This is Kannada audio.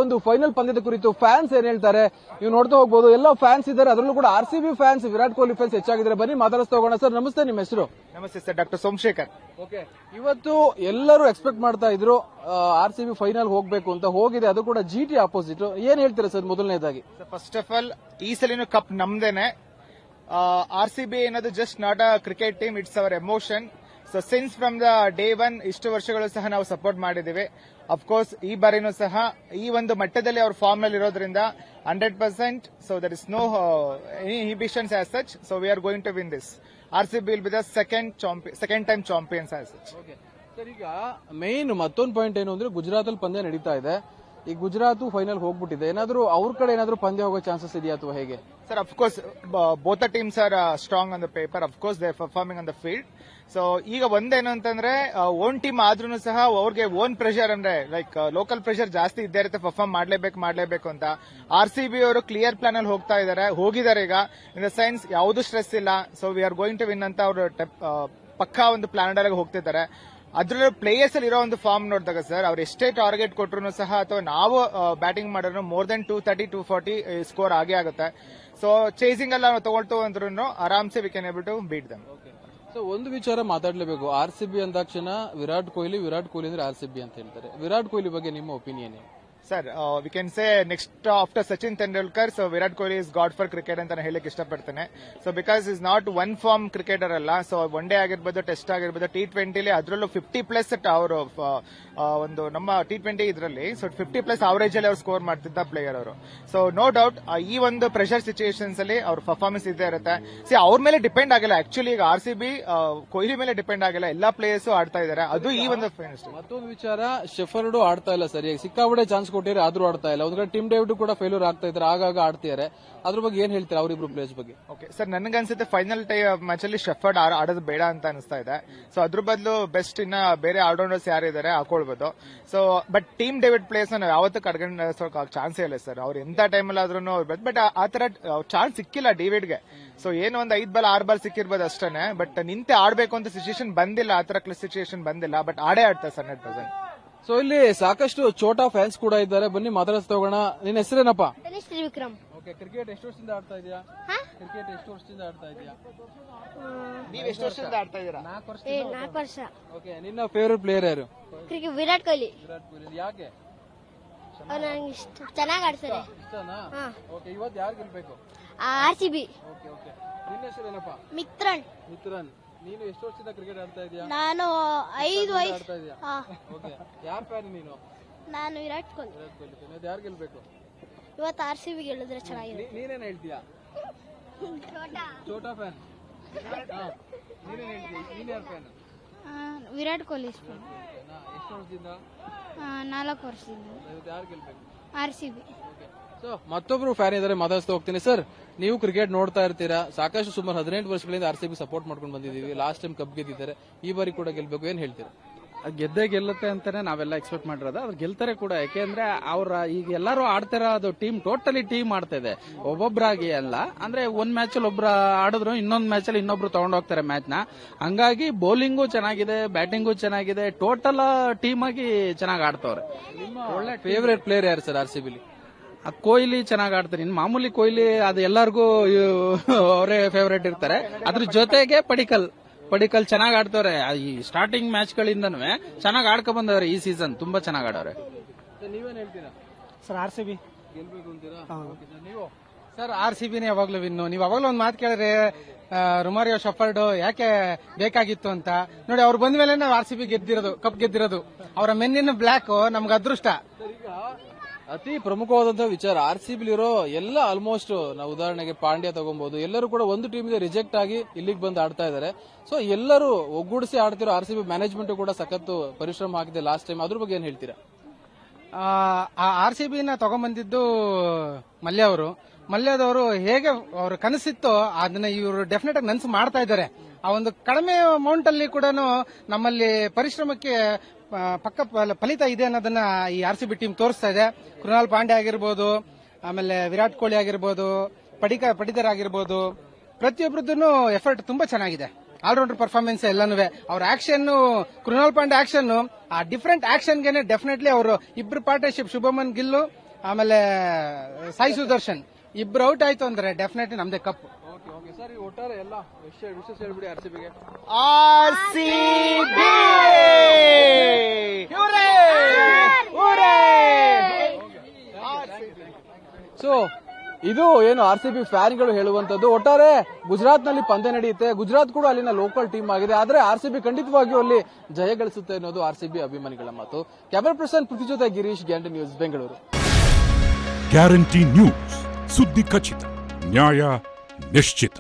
ಒಂದು ಫೈನಲ್ ಪಂದ್ಯದ ಕುರಿತು ಫ್ಯಾನ್ಸ್ ಏನ್ ಹೇಳ್ತಾರೆ ನೀವು ನೋಡ್ತಾ ಹೋಗಬಹುದು. ಎಲ್ಲ ಫ್ಯಾನ್ಸ್ ಇದ್ದಾರೆ, ಅದರಲ್ಲೂ ಕೂಡ RCB fans, Virat Kohli fans ಹೆಚ್ಚಾಗಿದ್ದಾರೆ. ಬನ್ನಿ ಮಾತಾಡಿಸ್ತಾ ಹೋಗೋಣ. ಸರ್ ನಮಸ್ತೆ, ನಿಮ್ಮ ಹೆಸರು? ನಮಸ್ತೆ ಸರ್, ಡಾಕ್ಟರ್ ಸೋಮಶೇಖರ್. ಓಕೆ, ಇವತ್ತು ಎಲ್ಲರೂ ಎಕ್ಸ್ಪೆಕ್ಟ್ ಮಾಡ್ತಾ ಇದ್ರು ಆರ್ಸಿಬಿ ಫೈನಲ್ ಹೋಗ್ಬೇಕು ಅಂತ, ಹೋಗಿದೆ. ಅದು ಕೂಡ ಜಿಟಿ ಆಪೋಸಿಟ್. ಏನ್ ಹೇಳ್ತೀರಾ ಸರ್ ಮೊದಲನೇದಾಗಿ? ಫಸ್ಟ್ ಆಫ್ ಆಲ್ ಈ ಸಲಿನ ಕಪ್ ನಮ್ದೇನೆ. ಆರ್ಸಿಬಿ ಅನ್ನೋದು just not a cricket team, it's hour emotion. So since from the day one ಇಷ್ಟು ವರ್ಷಗಳು ಸಹ ನಾವು ಸಪೋರ್ಟ್ ಮಾಡಿದ್ದೀವಿ. ಅಫ್ಕೋರ್ಸ್ ಈ ಬಾರಿನೂ ಸಹ ಈ ಒಂದು ಮಟ್ಟದಲ್ಲಿ ಅವ್ರ ಫಾರ್ಮ್ ನಲ್ಲಿ ಇರೋದ್ರಿಂದ 100%. So there is no any inhibitions as such. So we are going to win this. RCB will be the second time champions as such. Sir, ಈಗ ಮೇನ್ ಮತ್ತೊಂದು ಪಾಯಿಂಟ್ ಏನು ಅಂದ್ರೆ ಗುಜರಾತ್ ಅಲ್ಲಿ ಪಂದ್ಯ ನಡೀತಾ ಇದೆ. ಈ ಗುಜರಾತ್ ಫೈನಲ್ ಹೋಗ್ಬಿಟ್ಟಿದೆ. ಏನಾದ್ರೂ ಅವ್ರ ಕಡೆ ಏನಾದ್ರೂ ಪಂದ್ಯ ಹೋಗೋ ಚಾನ್ಸಸ್ ಇದೆಯಾ ಅಥವಾ ಹೇಗೆ? Sir, of course both the teams are strong on the paper. Of course they are performing on the field. So ಈಗ ಒಂದೇನು ಅಂತಂದ್ರೆ ಓನ್ ಟೀಮ್ ಆದ್ರೂ ಸಹ ಅವ್ರಿಗೆ ಓನ್ ಪ್ರೆಷರ್ ಅಂದ್ರೆ ಲೈಕ್ ಲೋಕಲ್ ಪ್ರೆಷರ್ ಜಾಸ್ತಿ ಇದ್ದೇ ಇರುತ್ತೆ, ಪರ್ಫಾರ್ಮ್ ಮಾಡ್ಲೇಬೇಕು ಅಂತ. ಆರ್ಸಿಬಿ ಅವರು ಕ್ಲಿಯರ್ ಪ್ಲಾನ್ ಅಲ್ಲಿ ಹೋಗಿದ್ದಾರೆ ಈಗ. ಇನ್ ದ ಸೆನ್ಸ್ ಯಾವುದು ಸ್ಟ್ರೆಸ್ ಇಲ್ಲ. So we are going to win ಅಂತ ಅವರು ಪಕ್ಕಾ ಒಂದು ಪ್ಲಾನ್ ಅಲ್ಲಿ ಹೋಗ್ತಿದ್ದಾರೆ. ಅದ್ರಲ್ಲೂ ಪ್ಲೇಯರ್ಸ್ ಅಲ್ಲಿ ಇರೋ ಒಂದು ಫಾರ್ಮ್ ನೋಡಿದಾಗ ಸರ್, ಅವ್ರು ಎಷ್ಟೇ ಟಾರ್ಗೆಟ್ ಕೊಟ್ರು ಸಹ ಅಥವಾ ನಾವು ಬ್ಯಾಟಿಂಗ್ ಮಾಡಿದ್ರು ಮೋರ್ ದೆನ್ 230, 240 ಸ್ಕೋರ್ ಆಗೇ ಆಗುತ್ತೆ. ಸೊ ಚೇಸಿಂಗ್ ಎಲ್ಲ ತಗೊಳ್ತು ಅಂದ್ರೂ ಆರಾಮ್ಸೆ we can able to beat them. So ಒಂದು ವಿಚಾರ ಮಾತಾಡ್ಲೇಬೇಕು. ಆರ್ಸಿಬಿ ಅಂದಾಕ್ಷಣ ವಿರಾಟ್ ಕೊಹ್ಲಿ ಅಂದ್ರೆ ಆರ್ಸಿಬಿ ಅಂತ ಹೇಳ್ತಾರೆ. ವಿರಾಟ್ ಕೊಹ್ಲಿ ಬಗ್ಗೆ ನಿಮ್ಮ ಒಪಿನಿಯನ್ ಏನು? Sir, we can say next after Sachin Tendulkar, so Virat Kohli is god for cricket ಅಂತ ಹೇಳಕ್ ಇಷ್ಟಪಡ್ತೇನೆ. So because is not one form cricketer ಅಲ್ಲ. ಸೊ ಒನ್ ಡೇ ಆಗಿರ್ಬೋದು, ಟೆಸ್ಟ್ ಆಗಿರ್ಬೋದು, T20 ಅದರಲ್ಲೂ 50+ ಅವರು ಒಂದು ನಮ್ಮ T20 ಇದರಲ್ಲಿ ಸೊ 50+ ಅವರೇಜ್ ಅಲ್ಲಿ ಅವ್ರು ಸ್ಕೋರ್ ಮಾಡ್ತಿದ್ದ ಪ್ಲೇಯರ್ ಅವರು. ಸೊ ನೋ ಡೌಟ್ ಈ ಒಂದು ಪ್ರೆಷರ್ ಸಿಚುಯೇಷನ್ಸ್ ಅಲ್ಲಿ ಅವ್ರ ಪರ್ಫಾರ್ಮೆನ್ಸ್ ಇದ್ದೇ ಇರುತ್ತೆ. ಅವ್ರ ಮೇಲೆ ಡಿಪೆಂಡ್ ಆಗಿಲ್ಲ ಆಕ್ಚುಲಿ. ಈಗ ಆರ್ಸಿಬಿ ಕೊಹ್ಲಿ ಮೇಲೆ ಡಿಪೆಂಡ್ ಆಗಿಲ್ಲ, ಎಲ್ಲಾ ಪ್ಲೇಯರ್ಸ್ ಆಡ್ತಾ ಇದ್ದಾರೆ. ಅದು ಈ ಒಂದು ಮತ್ತೊಂದು ವಿಚಾರ, ಶೆಫರ್ಡ್ ಆಡ್ತಾ ಇಲ್ಲ ಸರಿಯಾಗಿ. ಸಿಕ್ಕಾಪಟ್ಟೆ ಚಾನ್ಸ್ ಕೊಟ್ಟಿದ್ರೆ ಆದ್ರೂ ಆಡ್ತಾ ಇಲ್ಲ. ಒಂದ್ ಕಡೆ ಟೀಮ್ ಡೇವಿಡ್ ಕೂಡ ಫೇಲ್ಯೂರ್ ಆಗ್ತಾ ಇದ್ದಾರೆ, ಆಗಾಗ ಆಡ್ತಿದ್ದಾರೆ. ಅದ್ರ ಬಗ್ಗೆ ಏನ್ ಹೇಳ್ತಾರೆ ಅವರಿಬ್ರು ಪ್ಲೇಯರ್ಸ್ ಬಗ್ಗೆ? ಓಕೆ ಸರ್, ನನಗನ್ಸುತ್ತೆ ಫೈನಲ್ ಮ್ಯಾಚ್ ಅಲ್ಲಿ ಶೆಫರ್ಡ್ ಆಡೋದು ಬೇಡ ಅಂತ ಅನಿಸ್ತಾ ಇದೆ. ಸೊ ಅದ್ರ ಬದಲು ಬೆಸ್ಟ್ ಇನ್ನ ಬೇರೆ ಆಲ್ರೌಂಡರ್ಸ್ ಯಾರಿದ್ದಾರೆ ಹಾಕೊಳ್ಬಹುದು. So but Tim David players ನಾವು ಯಾವತ್ತೂ ಕಡ್ಕೊಂಡು ಚಾನ್ಸೇ ಇಲ್ಲ ಸರ್. ಅವ್ರು ಎಂತ ಟೈಮಲ್ಲಿ ಆದ್ರೂ ಬಟ್ ಆ ತರ ಚಾನ್ಸ್ ಸಿಕ್ಕಿಲ್ಲ ಡೇವಿಡ್ಗೆ. ಸೊ ಏನು ಒಂದು 5 ಬಾಲ್ 6 ಬಾಲ್ ಸಿಕ್ಕಿರ್ಬೋದು ಅಷ್ಟೇ. ಬಟ್ ನಿಂತೆ ಆಡ್ಬೇಕು ಅಂತ ಸಿಚುಯೇಷನ್ ಬಂದಿಲ್ಲ, ಆ ತರ ಸಿಚುಯೇಷನ್ ಬಂದಿಲ್ಲ. ಬಟ್ ಆಡ್ತಾರೆ ಸರ್ 100%. ಸೊ ಇಲ್ಲಿ ಸಾಕಷ್ಟು ಚೋಟಾ ಫ್ಯಾನ್ಸ್ ಕೂಡ ಇದ್ದಾರೆ. ಬನ್ನಿ ಮಾತಾಡಿಸ್ತಾ ಹೋಗೋಣ. ನಿನ್ನ ಹೆಸರೇನಪ್ಪ? ವಿಕ್ರಮ್. ಓಕೆ, ಕ್ರಿಕೆಟ್ ಎಷ್ಟು ವರ್ಷದಿಂದ ಆಡ್ತಾ ಇದೆಯಾ? ನೀವು ಎಷ್ಟು ವರ್ಷದಿಂದ ಆಡ್ತಾ ಇದ್ದೀರಾ? 4 ವರ್ಷ. ಓಕೆ, ನಿನ್ನ ಫೇವರೇಟ್ ಪ್ಲೇಯರ್ ಯಾರು? ಕ್ರಿಕೆಟ್ ವಿರಾಟ್ ಕೊಹ್ಲಿ. ಯಾಕೆ? ನಂಗೆ ಚೆನ್ನಾಗಿ ಆಡ್ತಾರೆ. ಇಷ್ಟನಾ? ಓಕೆ, ಇವತ್ತು ಯಾರು ಗೆಲ್ಬೇಕು? ಆರ್ಸಿಬಿ. ಓಕೆ ಓಕೆ, ನಿನ್ನ ಹೆಸರೇನಪ್ಪ? ಮಿತ್ರನ್. ನೀನು ಎಷ್ಟು ವರ್ಷದಿಂದ ಕ್ರಿಕೆಟ್ ಆಡ್ತಾ ಇದೀಯಾ? ನಾನು 5 ವರ್ಷ ಆಡ್ತಾ ಇದೀಯಾ? ಓಕೆ, ಯಾರ್ ಫ್ಯಾನ್ ನೀನು? ನಾನು ವಿರಾಟ್ ಕೊಹ್ಲಿ. ಇವತ್ತು ಯಾರು ಗೆಲ್ಬೇಕು? ಇವತ್ತು ಆರ್ಸಿಬಿ ಗೆಲ್ಲಿದ್ರೆ ಚೆನ್ನಾಗಿರುತ್ತೆ. ನೀನೇನ್ ಹೇಳ್ತೀಯಾ? ಚೋಟಾ ಫ್ಯಾನ್. ನೀನೇನ್ ಹೇಳ್ತೀಯ? ನೀನ್ ಯಾರ್ ಫ್ಯಾನ್? ವಿರಾಟ್ ಕೊಹ್ಲಿ. ಎಷ್ಟು ವರ್ಷದಿಂದ? 4 ವರ್ಷದಿಂದ. ಇವತ್ತು ಯಾರು ಗೆಲ್ಬೇಕು? ಆರ್ಸಿಬಿ. ಸೊ ಮತ್ತೊಬ್ರು ಫ್ಯಾನ್ ಇದಾರೆ, ಮಾತಾಡ್ತಾ ಹೋಗ್ತೀನಿ. ಸರ್, ನೀವು ಕ್ರಿಕೆಟ್ ನೋಡ್ತಾ ಇರ್ತೀರಾ. ಸಾಕಷ್ಟು ಸುಮಾರು 18 ವರ್ಷಗಳಿಂದ ಆರ್ಸಿಬಿ ಸಪೋರ್ಟ್ ಮಾಡ್ಕೊಂಡು ಬಂದಿದ್ದೀವಿ. ಲಾಸ್ಟ್ ಟೈಮ್ ಕಪ್ ಗೆದ್ದಿದ್ದಾರೆ, ಈ ಬಾರಿ ಕೂಡ ಗೆಲ್ಬೇಕು. ಏನ್ ಹೇಳ್ತೀರಾ? ಗೆದ್ದೇ ಗೆಲ್ಲುತ್ತೆ ಅಂತಾನೆ ನಾವೆಲ್ಲ ಎಕ್ಸ್ಪೆಕ್ಟ್ ಮಾಡಿರೋದು. ಅವ್ರು ಗೆಲ್ತಾರೆ ಕೂಡ. ಯಾಕೆಂದ್ರೆ ಅವ್ರ ಈಗ ಎಲ್ಲರೂ ಆಡ್ತಿರೋದು ಟೀಮ್ ಟೋಟಲಿ ಟೀಮ್ ಆಡ್ತಾ ಇದೆ, ಒಬ್ಬೊಬ್ಬರಾಗಿ ಅಲ್ಲ. ಅಂದ್ರೆ ಒಂದ್ ಮ್ಯಾಚ್ ಅಲ್ಲಿ ಒಬ್ರು ಆಡಿದ್ರು ಇನ್ನೊಂದ್ ಮ್ಯಾಚ್ ಅಲ್ಲಿ ಇನ್ನೊಬ್ರು ತಗೊಂಡೋಗ್ತಾರೆ ಮ್ಯಾಚ್ ನ. ಹಂಗಾಗಿ ಬೌಲಿಂಗು ಚೆನ್ನಾಗಿದೆ, ಬ್ಯಾಟಿಂಗು ಚೆನ್ನಾಗಿದೆ, ಟೋಟಲ್ ಟೀಮ್ ಆಗಿ ಚೆನ್ನಾಗಿ ಆಡ್ತವ್ರೆ. ಒಳ್ಳೆ ಫೇವರೇಟ್ ಪ್ಲೇಯರ್ ಯಾರು ಸರ್ ಆರ್ಸಿಬಿಲಿ? ಕೊಹ್ಲಿ ಚೆನ್ನಾಗಿ ಆಡ್ತಾರೆ. ಇನ್ನು ಮಾಮೂಲಿ ಕೊಹ್ಲಿ ಅದು ಎಲ್ಲರಿಗೂ ಅವರೇ ಫೇವರೇಟ್ ಇರ್ತಾರೆ. ಅದ್ರ ಜೊತೆಗೆ ಪಡಿಕಲ್ ಚೆನ್ನಾಗಿ ಆಡ್ತವ್ರೆ. ಈ ಸ್ಟಾರ್ಟಿಂಗ್ ಮ್ಯಾಚ್ ಗಳಿಂದನೂ ಚೆನ್ನಾಗಿ ಆಡ್ಕೊ ಬಂದವ್ರೆ. ಈ ಸೀಸನ್ ತುಂಬಾ ಚೆನ್ನಾಗಿ ಆಡವ್ರೆ. ನೀವೇನ್ ಹೇಳ್ತೀರಾ ಸರ್? ಆರ್ಸಿಬಿ ಗೆಲ್ಬೇಕು ಅಂತೀರಾ? ನೀವು ಸರ್? ಆರ್ಸಿಬಿನೇ ಯಾವಾಗ್ಲೂ ವಿನ್ನು. ನೀವು ಯಾವಾಗ್ಲೂ ಒಂದು ಮಾತು ಕೇಳಿದ್ರೆ ರೊಮಾರಿಯೋ ಶೆಫರ್ಡ್ ಯಾಕೆ ಬೇಕಾಗಿತ್ತು ಅಂತ ನೋಡಿ. ಅವ್ರು ಬಂದ ಮೇಲೆ ನಾವು ಆರ್ಸಿಬಿ ಗೆದ್ದಿರೋದು, ಕಪ್ ಗೆದ್ದಿರೋದು. ಅವರ ಮೆನ್ನಿನ ಬ್ಲಾಕ್ ನಮ್ಗೆ ಅದೃಷ್ಟ. ಅತಿ ಪ್ರಮುಖವಾದಂತಹ ವಿಚಾರ, ಆರ್ಸಿಬಿಲಿರೋ ಎಲ್ಲ ಆಲ್ಮೋಸ್ಟ್ ನಾವು ಉದಾಹರಣೆಗೆ ಪಾಂಡ್ಯ ತಗೊಬಹುದು, ಎಲ್ಲರೂ ಕೂಡ ಒಂದು ಟೀಮ್ಗೆ ರಿಜೆಕ್ಟ್ ಆಗಿ ಇಲ್ಲಿಗೆ ಬಂದು ಆಡ್ತಾ ಇದ್ದಾರೆ. ಸೊ ಎಲ್ಲರೂ ಒಗ್ಗೂಡಿಸಿ ಆಡ್ತಿರೋ ಆರ್ಸಿಬಿ ಮ್ಯಾನೇಜ್ಮೆಂಟ್ ಕೂಡ ಸಖತ್ತು ಪರಿಶ್ರಮ ಹಾಕಿದೆ ಲಾಸ್ಟ್ ಟೈಮ್. ಅದ್ರ ಬಗ್ಗೆ ಏನ್ ಹೇಳ್ತೀರಾ? ಆ ಆರ್ಸಿಬಿನ ತಗೊಂಡ್ಬಂದಿದ್ದು ಮಲ್ಯದವರು ಹೇಗೆ ಅವ್ರ ಕನಸಿತ್ತು ಅದನ್ನ ಇವರು ಡೆಫಿನೆಟ್ ಆಗಿ ನನಸು ಮಾಡ್ತಾ ಇದ್ದಾರೆ. ಆ ಒಂದು ಕಡಿಮೆ ಅಮೌಂಟ್ ಅಲ್ಲಿ ಕೂಡ ನಮ್ಮಲ್ಲಿ ಪರಿಶ್ರಮಕ್ಕೆ ಪಕ್ಕ ಫಲಿತ ಇದೆ ಅನ್ನೋದನ್ನ ಈ ಆರ್ಸಿಬಿ ಟೀಮ್ ತೋರಿಸ್ತಾ ಇದೆ. ಕೃಣಾಲ್ ಪಾಂಡ್ಯ ಆಗಿರ್ಬೋದು, ಆಮೇಲೆ ವಿರಾಟ್ ಕೊಹ್ಲಿ ಆಗಿರ್ಬೋದು, ಪಡಿಕರ್ ಆಗಿರ್ಬೋದು, ಪ್ರತಿಯೊಬ್ಬರದ್ದು ಎಫರ್ಟ್ ತುಂಬಾ ಚೆನ್ನಾಗಿದೆ. ಆಲ್ರೌಂಡರ್ ಪರ್ಫಾರ್ಮೆನ್ಸ್ ಎಲ್ಲಾನು ಅವ್ರ ಆಕ್ಷನ್, ಕೃಣಾಲ್ ಪಾಂಡ್ಯ ಆಕ್ಷನ್, ಆ ಡಿಫರೆಂಟ್ ಆಕ್ಷನ್ ಗೆನೆ ಡೆಫಿನೆಟ್ಲಿ ಅವರು ಇಬ್ರು ಪಾರ್ಟ್ನರ್ಶಿಪ್, ಶುಭಮನ್ ಗಿಲ್ಲು ಆಮೇಲೆ ಸಾಯಿ ಸುದರ್ಶನ್ ಇಬ್ರು ಔಟ್ ಆಯ್ತು ಅಂದ್ರೆ ಡೆಫಿನೆಟ್ಲಿ ನಮ್ದೇ ಕಪ್. ಓಕೆ ಓಕೆ ಸರ್, ಈ ಒಟ್ಟಾರೆ ಎಲ್ಲ ವಿಶೇಷ ಹೇಳ್ಬಿಡಿ ಆರ್ಸಿಬಿಗೆ. RCB! ಸೊ ಇದು ಏನು ಆರ್ಸಿಬಿ ಫ್ಯಾನ್ಗಳು ಹೇಳುವಂತದ್ದು. ಒಟ್ಟಾರೆ ಗುಜರಾತ್ ನಲ್ಲಿ ಪಂದ್ಯ ನಡೆಯುತ್ತೆ, ಗುಜರಾತ್ ಕೂಡ ಅಲ್ಲಿನ ಲೋಕಲ್ ಟೀಮ್ ಆಗಿದೆ, ಆದ್ರೆ ಆರ್ಸಿಬಿ ಖಂಡಿತವಾಗಿಯೂ ಅಲ್ಲಿ ಜಯ ಗಳಿಸುತ್ತೆ ಅನ್ನೋದು ಆರ್ಸಿಬಿ ಅಭಿಮಾನಿಗಳ ಮಾತು. ಕ್ಯಾಮರಾ ಪರ್ಸನ್ ಪೃಥ್ವಿ ಜೊತೆ Girish, guarantee news, Bengaluru. Guarantee news, ಸುದ್ದಿ ಖಚಿತ, ನ್ಯಾಯ ನಿಶ್ಚಿತ.